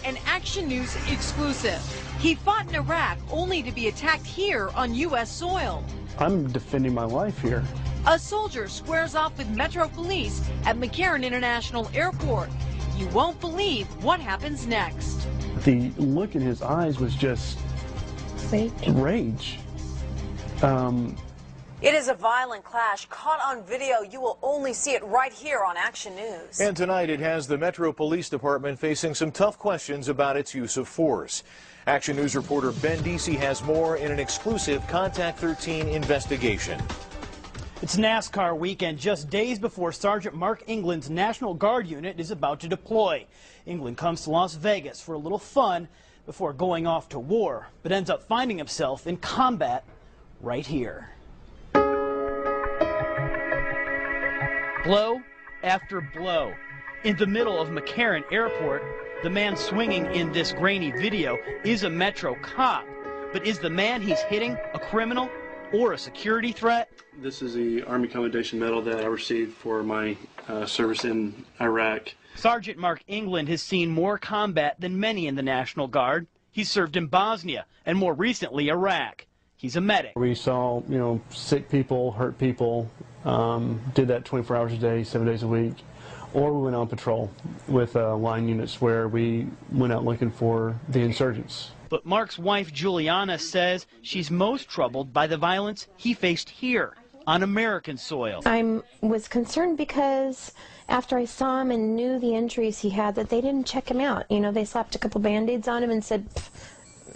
an Action News exclusive. He fought in Iraq only to be attacked here on U.S. soil. I'm defending my life here. A soldier squares off with Metro Police at McCarran International Airport. You won't believe what happens next. The look in his eyes was just rage. It is a violent clash caught on video. You will only see it right here on Action News. And tonight it has the Metro Police Department facing some tough questions about its use of force. Action News reporter Ben Deasy has more in an exclusive Contact 13 investigation. It's NASCAR weekend, just days before Sergeant Mark England's National Guard unit is about to deploy. England comes to Las Vegas for a little fun before going off to war, but ends up finding himself in combat right here. Blow after blow. In the middle of McCarran Airport, the man swinging in this grainy video is a Metro cop. But is the man he's hitting a criminal or a security threat? This is the Army Commendation Medal that I received for my service in Iraq. Sergeant Mark England has seen more combat than many in the National Guard. He's served in Bosnia and more recently Iraq. He's a medic. We saw, sick people, hurt people, did that 24 hours a day, 7 days a week. Or we went on patrol with line units where we went out looking for the insurgents. But Mark's wife, Juliana, says she's most troubled by the violence he faced here on American soil. I was concerned because after I saw him and knew the injuries he had, that they didn't check him out. They slapped a couple Band-Aids on him and said,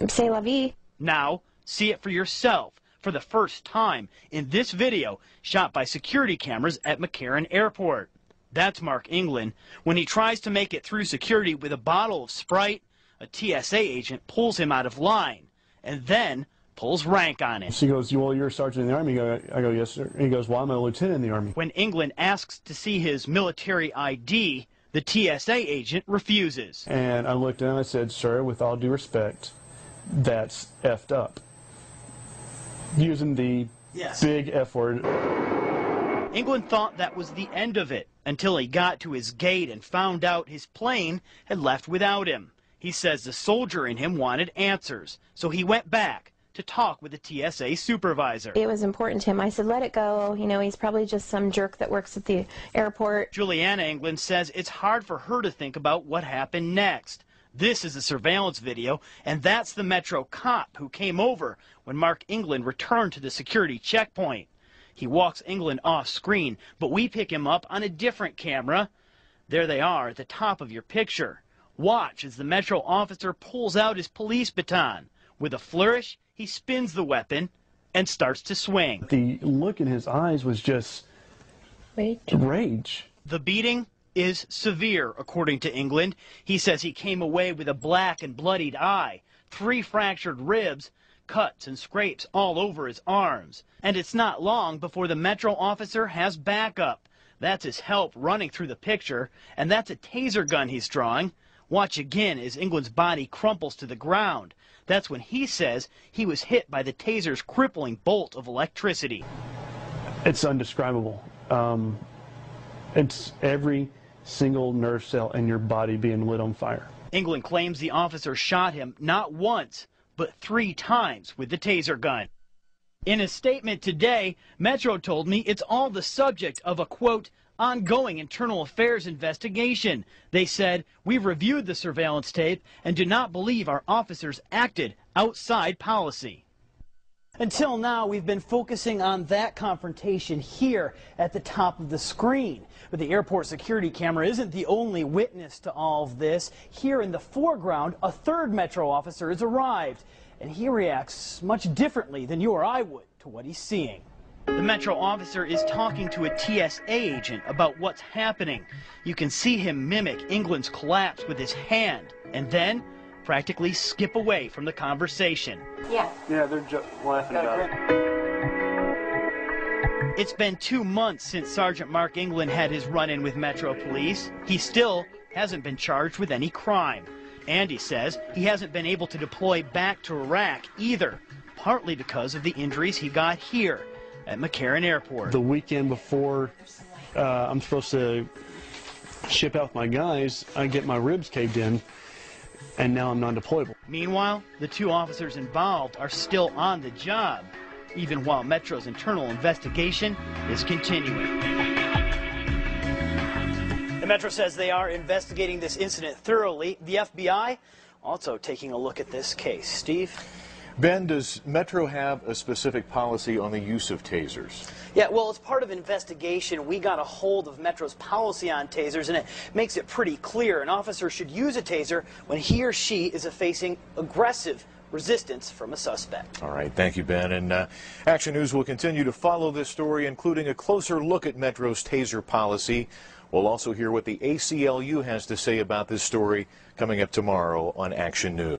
"C'est la vie." Now, see it for yourself for the first time in this video shot by security cameras at McCarran Airport. That's Mark England. When he tries to make it through security with a bottle of Sprite, a TSA agent pulls him out of line and then pulls rank on him. She goes, "Well, you're a sergeant in the Army." I go, "Yes, sir." He goes, "Well, I'm a lieutenant in the Army." When England asks to see his military ID, the TSA agent refuses. And I looked at him and I said, "Sir, with all due respect, that's effed up." Using the big F word. England thought that was the end of it until he got to his gate and found out his plane had left without him. He says the soldier in him wanted answers, so he went back to talk with the TSA supervisor. It was important to him. I said, "Let it go. He's probably just some jerk that works at the airport." Juliana England says it's hard for her to think about what happened next. This is a surveillance video, and that's the Metro cop who came over when Mark England returned to the security checkpoint. He walks England off screen, but we pick him up on a different camera. There they are at the top of your picture. Watch as the Metro officer pulls out his police baton. With a flourish, he spins the weapon and starts to swing. The look in his eyes was just rage. The beating is severe, according to England. He says he came away with a black and bloodied eye, 3 fractured ribs, cuts and scrapes all over his arms. And it's not long before the Metro officer has backup. That's his help running through the picture, and that's a taser gun he's drawing. Watch again as England's body crumples to the ground. That's when he says he was hit by the taser's crippling bolt of electricity. It's indescribable. It's every single nerve cell in your body being lit on fire. England claims the officer shot him not once, but 3 times with the taser gun. In a statement today, Metro told me it's all the subject of a, quote, ongoing internal affairs investigation. They said, "We've reviewed the surveillance tape and do not believe our officers acted outside policy." Until now, we've been focusing on that confrontation here at the top of the screen. But the airport security camera isn't the only witness to all of this. Here in the foreground, a third Metro officer has arrived, and he reacts much differently than you or I would to what he's seeing. The Metro officer is talking to a TSA agent about what's happening. You can see him mimic England's collapse with his hand, and then practically skip away from the conversation. Yeah, they're just laughing about it. It's been 2 months since Sergeant Mark England had his run-in with Metro Police. He still hasn't been charged with any crime. And he says he hasn't been able to deploy back to Iraq either, partly because of the injuries he got here at McCarran Airport. The weekend before I'm supposed to ship out with my guys, I get my ribs caved in. and now I'm non-deployable. Meanwhile, the two officers involved are still on the job, even while Metro's internal investigation is continuing. The Metro says they are investigating this incident thoroughly. The FBI also taking a look at this case. Steve? Ben, does Metro have a specific policy on the use of tasers? Yeah, well, as part of an investigation, we got a hold of Metro's policy on tasers, and it makes it pretty clear an officer should use a taser when he or she is facing aggressive resistance from a suspect. All right, thank you, Ben. And Action News will continue to follow this story, including a closer look at Metro's taser policy. We'll also hear what the ACLU has to say about this story coming up tomorrow on Action News.